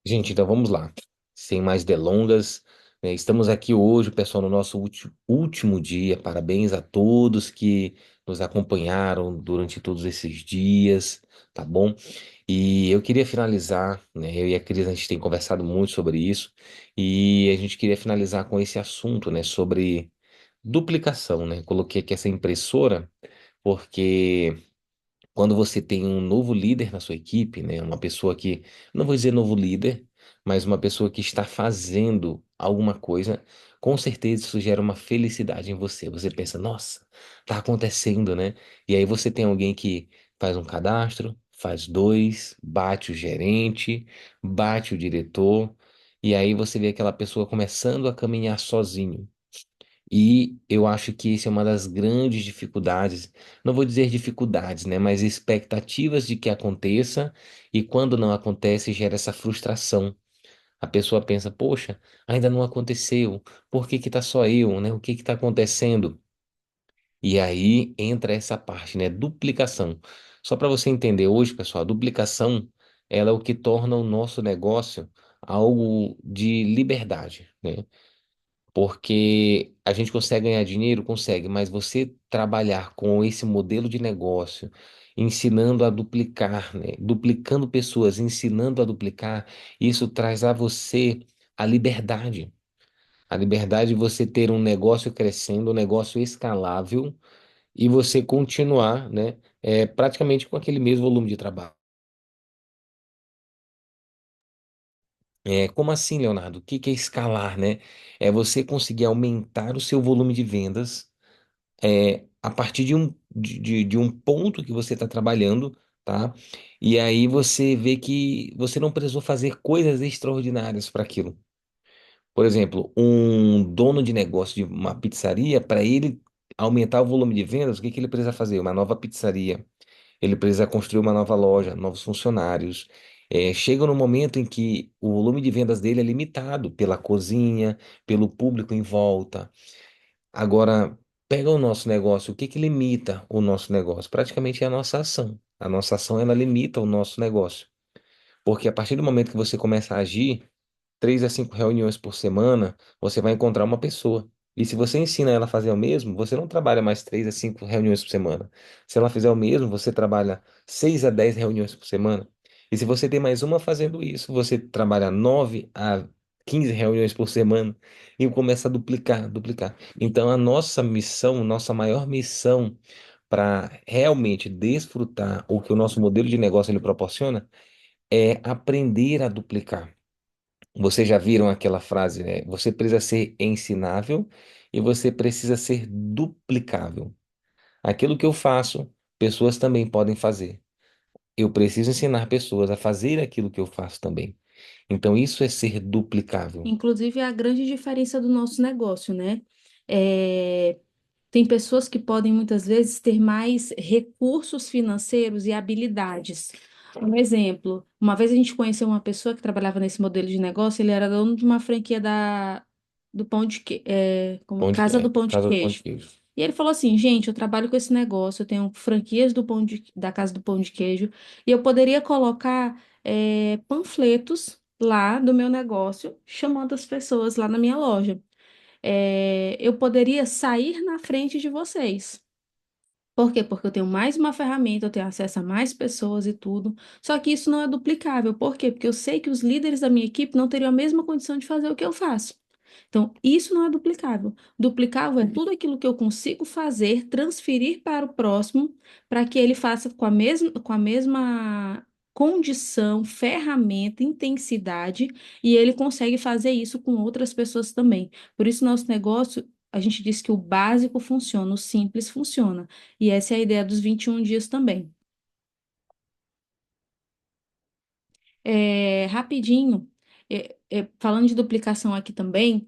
Gente, então vamos lá. Sem mais delongas, né, estamos aqui hoje, pessoal, no nosso último dia. Parabéns a todos que nos acompanharam durante todos esses dias, tá bom? E eu queria finalizar, né? Eu e a Cris, a gente tem conversado muito sobre isso, e a gente queria finalizar com esse assunto, né? Sobre duplicação, né? Coloquei aqui essa impressora, porque quando você tem um novo líder na sua equipe, né, uma pessoa que, não vou dizer novo líder, mas uma pessoa que está fazendo alguma coisa, com certeza isso gera uma felicidade em você. Você pensa, nossa, tá acontecendo, né? E aí você tem alguém que faz um cadastro, faz dois, bate o gerente, bate o diretor, e aí você vê aquela pessoa começando a caminhar sozinho. E eu acho que isso é uma das grandes dificuldades, não vou dizer dificuldades, né, mas expectativas de que aconteça, e quando não acontece, gera essa frustração. A pessoa pensa, poxa, ainda não aconteceu, por que que tá só eu, né? O que que tá acontecendo? E aí entra essa parte, né, duplicação. Só para você entender hoje, pessoal, a duplicação, ela é o que torna o nosso negócio algo de liberdade, né? Porque a gente consegue ganhar dinheiro? Consegue, mas você trabalhar com esse modelo de negócio, ensinando a duplicar, né? Duplicando pessoas, ensinando a duplicar, isso traz a você a liberdade. A liberdade de você ter um negócio crescendo, um negócio escalável e você continuar, né? Praticamente com aquele mesmo volume de trabalho. Como assim, Leonardo? O que que é escalar, né? É você conseguir aumentar o seu volume de vendas a partir de um ponto que você está trabalhando, tá? E aí você vê que você não precisou fazer coisas extraordinárias para aquilo. Por exemplo, um dono de negócio de uma pizzaria, para ele aumentar o volume de vendas, o que que ele precisa fazer? Uma nova pizzaria. Ele precisa construir uma nova loja, novos funcionários. Chega no momento em que o volume de vendas dele é limitado pela cozinha, pelo público em volta. Agora, pega o nosso negócio, o que que limita o nosso negócio? Praticamente é a nossa ação. A nossa ação, ela limita o nosso negócio. Porque a partir do momento que você começa a agir, 3 a 5 reuniões por semana, você vai encontrar uma pessoa. E se você ensina ela a fazer o mesmo, você não trabalha mais 3 a 5 reuniões por semana. Se ela fizer o mesmo, você trabalha 6 a 10 reuniões por semana. E se você tem mais uma fazendo isso, você trabalha 9 a 15 reuniões por semana e começa a duplicar, duplicar. Então, a nossa missão, nossa maior missão para realmente desfrutar o que o nosso modelo de negócio ele proporciona é aprender a duplicar. Vocês já viram aquela frase, né? Você precisa ser ensinável e você precisa ser duplicável. Aquilo que eu faço, pessoas também podem fazer. Eu preciso ensinar pessoas a fazer aquilo que eu faço também. Então, isso é ser duplicável. Inclusive, é a grande diferença do nosso negócio, né? É, tem pessoas que podem muitas vezes ter mais recursos financeiros e habilidades. Um exemplo, uma vez a gente conheceu uma pessoa que trabalhava nesse modelo de negócio, ele era dono de uma franquia do pão de queijo, Casa do Pão de Casa do Pão de Queijo. Queijo. E ele falou assim, gente, eu trabalho com esse negócio, eu tenho franquias da Casa do Pão de Queijo, e eu poderia colocar panfletos lá do meu negócio, chamando as pessoas lá na minha loja. Eu poderia sair na frente de vocês. Por quê? Porque eu tenho mais uma ferramenta, eu tenho acesso a mais pessoas e tudo. Só que isso não é duplicável. Por quê? Porque eu sei que os líderes da minha equipe não teriam a mesma condição de fazer o que eu faço. Então, isso não é duplicável. Duplicável é tudo aquilo que eu consigo fazer, transferir para o próximo, para que ele faça com a mesma condição, ferramenta, intensidade, e ele consegue fazer isso com outras pessoas também. Por isso, nosso negócio, a gente diz que o básico funciona, o simples funciona. E essa é a ideia dos 21 dias também. Rapidinho, falando de duplicação aqui também.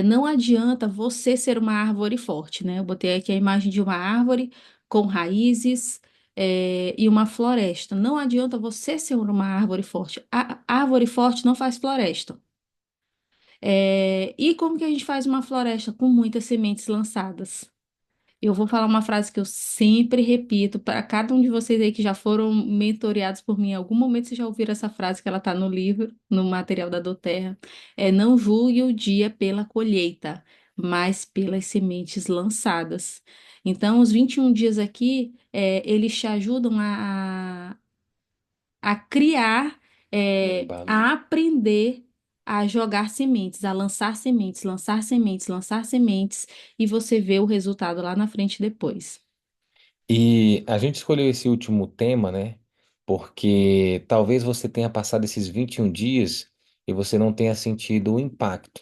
Não adianta você ser uma árvore forte, né? Eu botei aqui a imagem de uma árvore com raízes, e uma floresta. Não adianta você ser uma árvore forte. A árvore forte não faz floresta. E como que a gente faz uma floresta com muitas sementes lançadas? Eu vou falar uma frase que eu sempre repito para cada um de vocês aí que já foram mentoreados por mim. Em algum momento vocês já ouviram essa frase que ela está no livro, no material da Doterra. É: não julgue o dia pela colheita, mas pelas sementes lançadas. Então, os 21 dias aqui, eles te ajudam a criar, Trabalho. a aprender a jogar sementes, a lançar sementes, lançar sementes, lançar sementes, e você vê o resultado lá na frente depois. E a gente escolheu esse último tema, né? Porque talvez você tenha passado esses 21 dias e você não tenha sentido o impacto,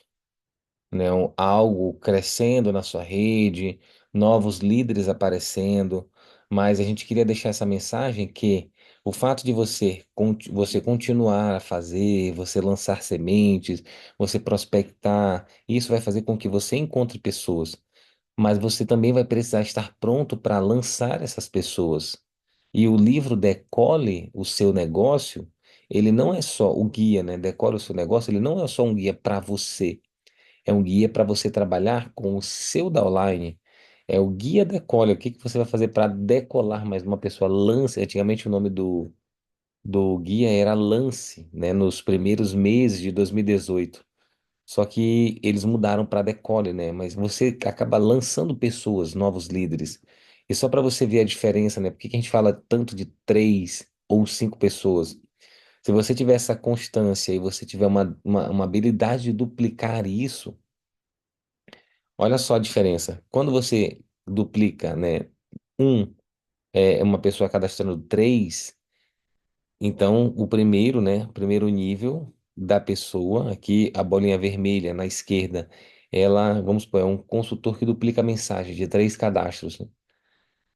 né? Algo crescendo na sua rede, novos líderes aparecendo, mas a gente queria deixar essa mensagem que o fato de você continuar a fazer, você lançar sementes, você prospectar, isso vai fazer com que você encontre pessoas, mas você também vai precisar estar pronto para lançar essas pessoas. E o livro Decole o Seu Negócio, ele não é só o guia, né? Decole o Seu Negócio, ele não é só um guia para você. É um guia para você trabalhar com o seu downline. É o guia Decole. O que que você vai fazer para decolar mais uma pessoa? Lance. Antigamente o nome do guia era Lance, né? Nos primeiros meses de 2018. Só que eles mudaram para Decole, né? Mas você acaba lançando pessoas, novos líderes. E só para você ver a diferença, né? Por que que a gente fala tanto de 3 ou 5 pessoas? Se você tiver essa constância e você tiver uma habilidade de duplicar isso, olha só a diferença. Quando você duplica, né? Um é uma pessoa cadastrando 3, então o primeiro, né? O primeiro nível da pessoa, aqui a bolinha vermelha na esquerda, ela, vamos supor, é um consultor que duplica a mensagem de 3 cadastros, né?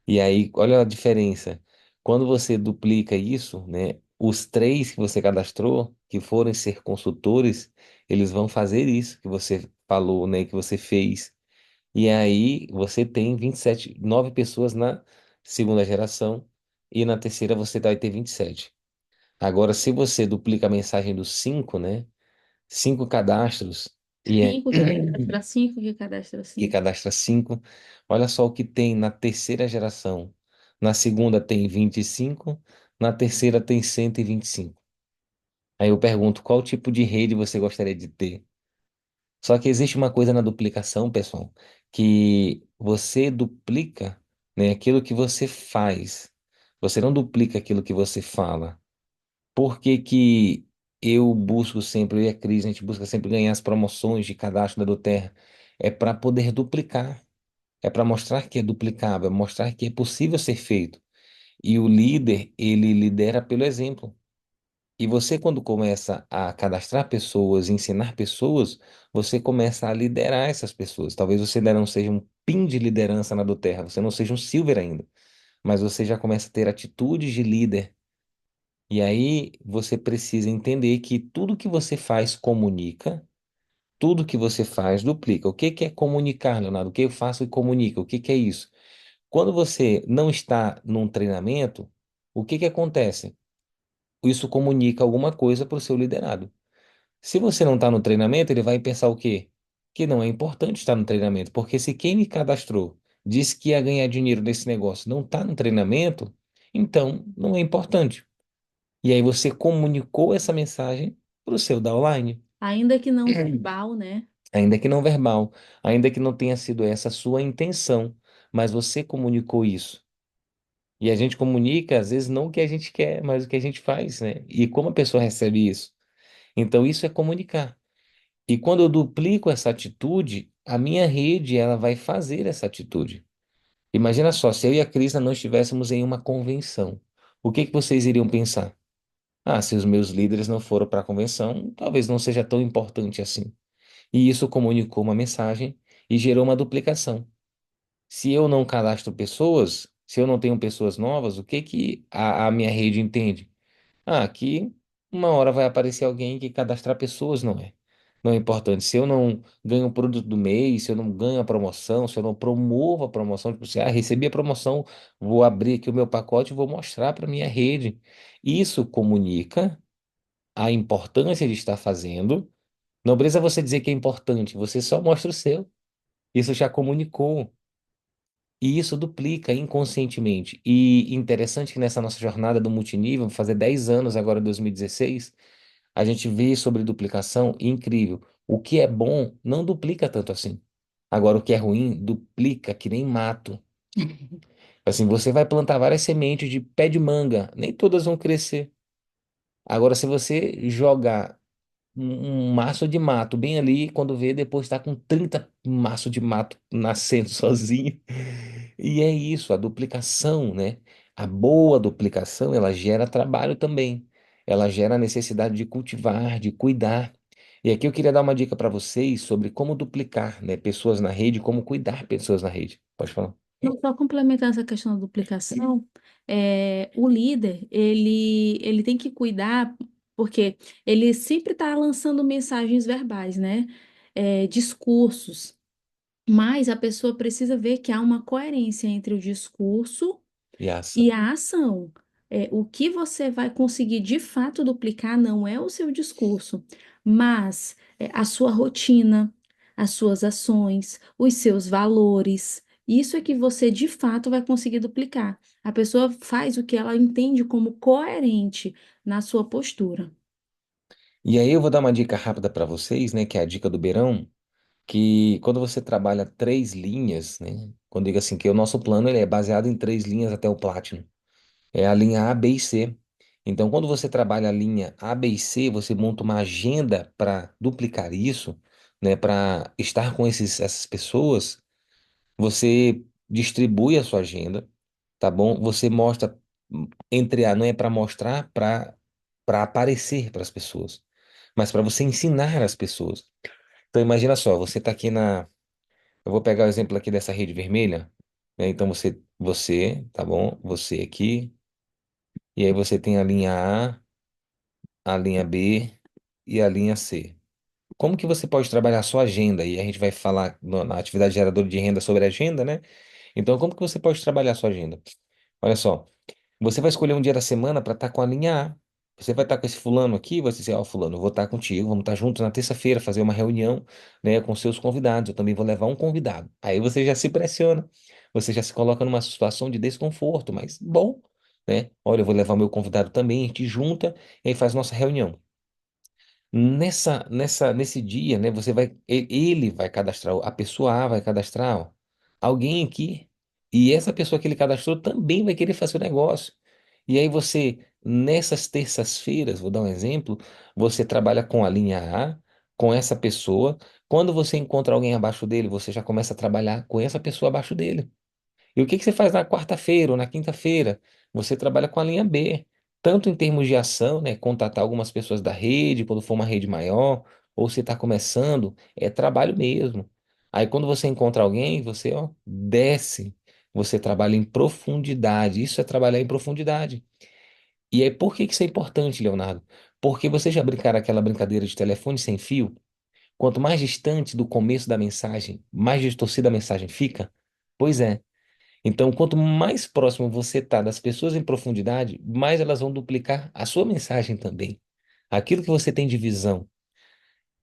E aí, olha a diferença. Quando você duplica isso, né? Os 3 que você cadastrou, que forem ser consultores, eles vão fazer isso que você falou, né? Que você fez. E aí você tem 27, 9 pessoas na segunda geração e na terceira você vai ter 27. Agora, se você duplica a mensagem dos 5, né? 5 cadastros e é 5 que cadastra 5, que cadastra que 5. cadastra 5, olha só o que tem na terceira geração. Na segunda tem 25, na terceira tem 125. Aí eu pergunto, qual tipo de rede você gostaria de ter? Só que existe uma coisa na duplicação, pessoal, que você duplica, né, aquilo que você faz. Você não duplica aquilo que você fala. Por que que eu busco sempre, eu e a Cris, a gente busca sempre ganhar as promoções de cadastro da Doterra? É para poder duplicar. É para mostrar que é duplicável, é mostrar que é possível ser feito. E o líder, ele lidera pelo exemplo. E você, quando começa a cadastrar pessoas, ensinar pessoas, você começa a liderar essas pessoas. Talvez você ainda não seja um PIN de liderança na Doterra, você não seja um Silver ainda, mas você já começa a ter atitudes de líder. E aí você precisa entender que tudo que você faz comunica, tudo que você faz duplica. O que que é comunicar, Leonardo? O que eu faço e comunica? O que que é isso? Quando você não está num treinamento, o que que acontece? Isso comunica alguma coisa para o seu liderado. Se você não está no treinamento, ele vai pensar o quê? Que não é importante estar no treinamento, porque se quem me cadastrou disse que ia ganhar dinheiro nesse negócio não está no treinamento, então não é importante. E aí você comunicou essa mensagem para o seu downline, Ainda que não verbal, né? ainda que não verbal, ainda que não tenha sido essa a sua intenção, mas você comunicou isso. E a gente comunica, às vezes, não o que a gente quer, mas o que a gente faz, né? E como a pessoa recebe isso. Então, isso é comunicar. E quando eu duplico essa atitude, a minha rede, ela vai fazer essa atitude. Imagina só, se eu e a Cris não estivéssemos em uma convenção, o que que vocês iriam pensar? Ah, se os meus líderes não foram para a convenção, talvez não seja tão importante assim. E isso comunicou uma mensagem e gerou uma duplicação. Se eu não cadastro pessoas, se eu não tenho pessoas novas, o que que a minha rede entende? Ah, aqui uma hora vai aparecer alguém que cadastrar pessoas não é. Não é importante. Se eu não ganho o produto do mês, se eu não ganho a promoção, se eu não promovo a promoção, tipo assim, recebi a promoção, vou abrir aqui o meu pacote e vou mostrar para minha rede. Isso comunica a importância de estar fazendo. Não precisa você dizer que é importante, você só mostra o seu. Isso já comunicou. E isso duplica inconscientemente. E interessante que nessa nossa jornada do multinível, vai fazer 10 anos agora, em 2016, a gente vê sobre duplicação e incrível. O que é bom não duplica tanto assim. Agora, o que é ruim, duplica que nem mato. Assim, você vai plantar várias sementes de pé de manga, nem todas vão crescer. Agora, se você jogar um maço de mato bem ali, quando vê, depois está com 30 maços de mato nascendo sozinho. E é isso, a duplicação, né? A boa duplicação, ela gera trabalho também. Ela gera a necessidade de cultivar, de cuidar. E aqui eu queria dar uma dica para vocês sobre como duplicar, né, pessoas na rede, como cuidar pessoas na rede. Pode falar. Não, só complementando essa questão da duplicação, o líder, ele tem que cuidar, porque ele sempre está lançando mensagens verbais, né? Discursos, mas a pessoa precisa ver que há uma coerência entre o discurso E a ação. e a ação. O que você vai conseguir de fato duplicar não é o seu discurso, mas a sua rotina, as suas ações, os seus valores. Isso é que você de fato vai conseguir duplicar. A pessoa faz o que ela entende como coerente na sua postura. E aí eu vou dar uma dica rápida para vocês, né, que é a dica do Beirão, que quando você trabalha 3 linhas, né, quando digo assim que o nosso plano ele é baseado em 3 linhas até o Platinum. É a linha A, B e C. Então, quando você trabalha a linha A, B e C, você monta uma agenda para duplicar isso, né, para estar com essas pessoas. Você distribui a sua agenda, tá bom? Você mostra entre a, não é para mostrar, para aparecer para as pessoas, mas para você ensinar as pessoas. Então, imagina só, você está aqui na, eu vou pegar o exemplo aqui dessa rede vermelha, né? Então tá bom? Você aqui, e aí você tem a linha A linha B e a linha C. Como que você pode trabalhar a sua agenda? E a gente vai falar na atividade geradora de renda sobre agenda, né? Então, como que você pode trabalhar a sua agenda? Olha só, você vai escolher um dia da semana para estar com a linha A. Você vai estar com esse fulano aqui, você dizer, ó, fulano, eu vou estar contigo, vamos estar juntos na terça-feira, fazer uma reunião, né, com seus convidados. Eu também vou levar um convidado. Aí você já se pressiona, você já se coloca numa situação de desconforto, mas bom, né? Olha, eu vou levar o meu convidado também, a gente junta e aí faz nossa reunião. Nesse dia, né, ele vai cadastrar, a pessoa A vai cadastrar, ó, alguém aqui, e essa pessoa que ele cadastrou também vai querer fazer o negócio. E aí você, nessas terças-feiras, vou dar um exemplo, você trabalha com a linha A, com essa pessoa. Quando você encontra alguém abaixo dele, você já começa a trabalhar com essa pessoa abaixo dele. E o que que você faz na quarta-feira ou na quinta-feira? Você trabalha com a linha B, tanto em termos de ação, né, contatar algumas pessoas da rede, quando for uma rede maior, ou você está começando, é trabalho mesmo. Aí quando você encontra alguém, você, ó, desce, você trabalha em profundidade. Isso é trabalhar em profundidade. E aí por que que isso é importante, Leonardo? Porque você já brincaram aquela brincadeira de telefone sem fio? Quanto mais distante do começo da mensagem, mais distorcida a mensagem fica? Pois é. Então, quanto mais próximo você está das pessoas em profundidade, mais elas vão duplicar a sua mensagem também. Aquilo que você tem de visão.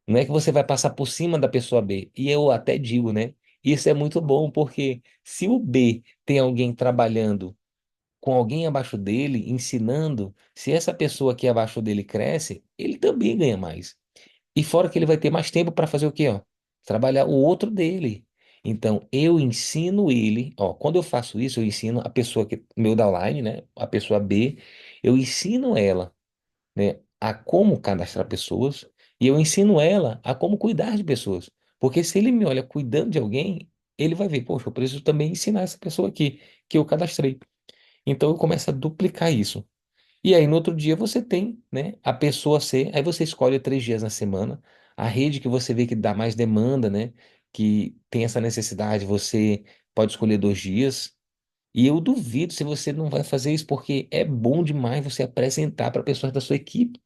Não é que você vai passar por cima da pessoa B. E eu até digo, né? Isso é muito bom, porque se o B tem alguém trabalhando com alguém abaixo dele, ensinando, se essa pessoa aqui abaixo dele cresce, ele também ganha mais. E fora que ele vai ter mais tempo para fazer o quê, ó? Trabalhar o outro dele. Então, eu ensino ele, ó, quando eu faço isso, eu ensino a pessoa que meu downline, né, a pessoa B, eu ensino ela, né, a como cadastrar pessoas e eu ensino ela a como cuidar de pessoas. Porque se ele me olha cuidando de alguém, ele vai ver, poxa, eu preciso também ensinar essa pessoa aqui que eu cadastrei. Então, eu começo a duplicar isso. E aí, no outro dia, você tem, né, a pessoa C, aí você escolhe 3 dias na semana, a rede que você vê que dá mais demanda, né, que tem essa necessidade, você pode escolher 2 dias. E eu duvido se você não vai fazer isso, porque é bom demais você apresentar para pessoas da sua equipe.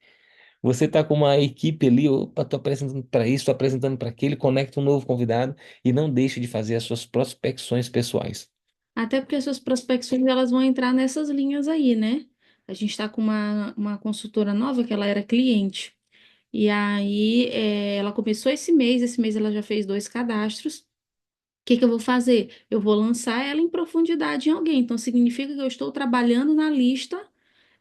Você tá com uma equipe ali, opa, tô apresentando para isso, tô apresentando para aquele, conecta um novo convidado e não deixe de fazer as suas prospecções pessoais. Até porque essas prospecções elas vão entrar nessas linhas aí, né? A gente está com uma consultora nova que ela era cliente. E aí ela começou esse mês ela já fez 2 cadastros. que que eu vou fazer? Eu vou lançar ela em profundidade em alguém. Então, significa que eu estou trabalhando na lista,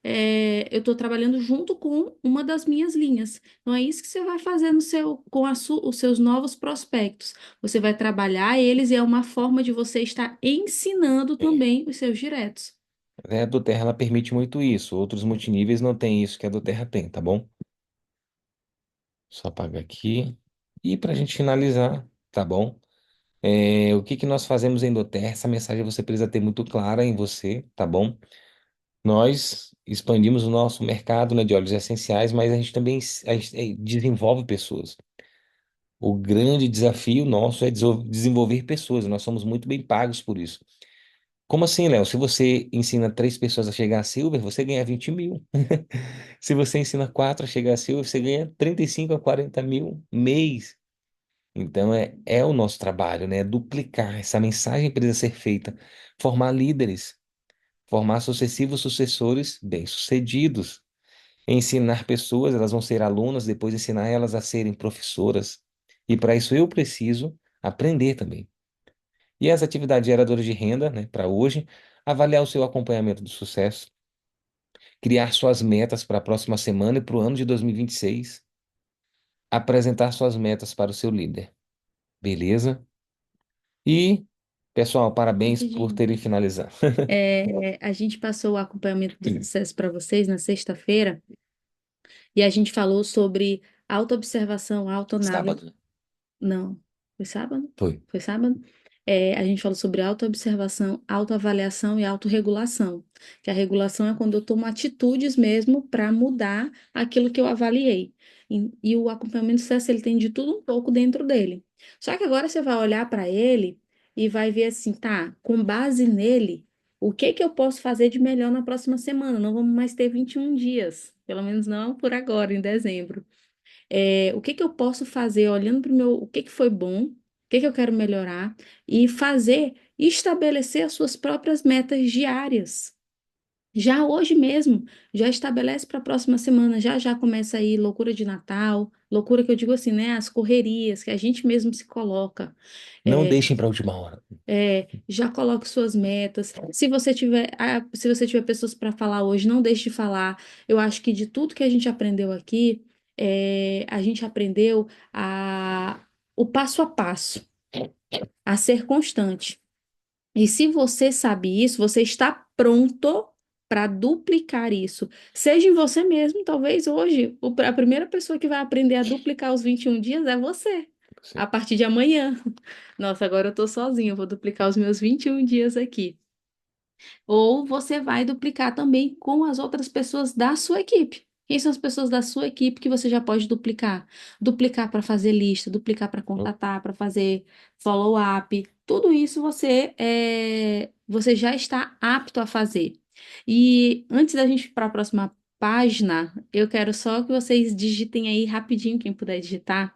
eu estou trabalhando junto com uma das minhas linhas. Então, é isso que você vai fazer no seu, com os seus novos prospectos. Você vai trabalhar eles e é uma forma de você estar ensinando também os seus diretos. Né? A do Terra ela permite muito isso. Outros multiníveis não tem isso que a do Terra tem, tá bom? Só apagar aqui. E para a gente finalizar, tá bom? O que que nós fazemos em Doterra? Essa mensagem você precisa ter muito clara em você, tá bom? Nós expandimos o nosso mercado, né, de óleos essenciais, mas a gente também desenvolve pessoas. O grande desafio nosso é desenvolver pessoas. Nós somos muito bem pagos por isso. Como assim, Léo? Se você ensina três pessoas a chegar a Silver, você ganha 20 mil. Se você ensina quatro a chegar a Silver, você ganha 35 a 40 mil mês. Então é o nosso trabalho, né? Duplicar. Essa mensagem precisa ser feita. Formar líderes, formar sucessivos sucessores bem-sucedidos. Ensinar pessoas, elas vão ser alunas, depois ensinar elas a serem professoras. E para isso eu preciso aprender também. E as atividades geradoras de renda, né, para hoje, avaliar o seu acompanhamento do sucesso, criar suas metas para a próxima semana e para o ano de 2026, apresentar suas metas para o seu líder. Beleza? E, pessoal, parabéns por Rapidinho. terem finalizado. A gente passou o acompanhamento do sucesso para vocês na sexta-feira e a gente falou sobre autoobservação, autoanálise. Sábado. Não, foi sábado? Foi. Foi sábado? A gente falou sobre autoobservação, autoavaliação e autorregulação. Que a regulação é quando eu tomo atitudes mesmo para mudar aquilo que eu avaliei. E o acompanhamento de sucesso, ele tem de tudo um pouco dentro dele. Só que agora você vai olhar para ele e vai ver assim, tá, com base nele, o que que eu posso fazer de melhor na próxima semana? Não vamos mais ter 21 dias, pelo menos não por agora, em dezembro. O que que eu posso fazer olhando para o meu, o que que foi bom, o que que eu quero melhorar e fazer, estabelecer as suas próprias metas diárias. Já hoje mesmo, já estabelece para a próxima semana, já já começa aí loucura de Natal, loucura que eu digo assim, né? As correrias que a gente mesmo se coloca. Não É, deixem para a última hora. já coloque suas metas. Se você tiver pessoas para falar hoje, não deixe de falar. Eu acho que de tudo que a gente aprendeu aqui, a gente aprendeu o passo a passo, a ser constante. E se você sabe isso, você está pronto para duplicar isso. Seja em você mesmo, talvez hoje, a primeira pessoa que vai aprender a duplicar os 21 dias é você. A Sim. partir de amanhã. Nossa, agora eu tô sozinha, eu vou duplicar os meus 21 dias aqui. Ou você vai duplicar também com as outras pessoas da sua equipe. Quem são as pessoas da sua equipe que você já pode duplicar? Duplicar para fazer lista, duplicar para contatar, para fazer follow-up. Tudo isso você já está apto a fazer. E antes da gente ir para a próxima página, eu quero só que vocês digitem aí rapidinho, quem puder digitar.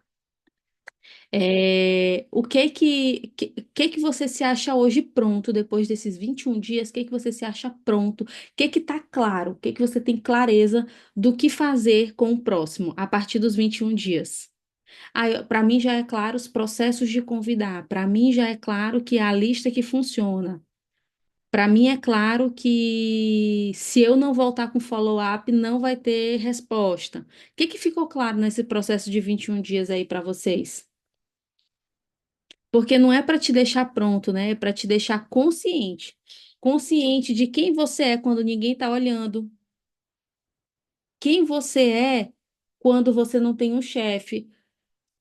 O que que você se acha hoje pronto depois desses 21 dias? O que que você se acha pronto? O que que tá claro? O que que você tem clareza do que fazer com o próximo a partir dos 21 dias? Para mim já é claro os processos de convidar. Para mim já é claro que é a lista que funciona. Para mim é claro que se eu não voltar com follow-up, não vai ter resposta. O que que ficou claro nesse processo de 21 dias aí para vocês? Porque não é para te deixar pronto, né? É para te deixar consciente. Consciente de quem você é quando ninguém está olhando. Quem você é quando você não tem um chefe.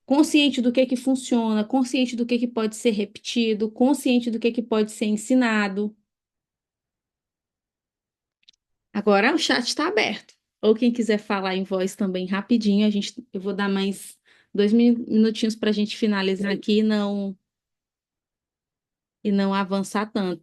Consciente do que funciona, consciente do que pode ser repetido, consciente do que pode ser ensinado. Agora o chat está aberto. Ou quem quiser falar em voz também rapidinho, eu vou dar mais 2 minutinhos para a gente finalizar aqui e não avançar tanto.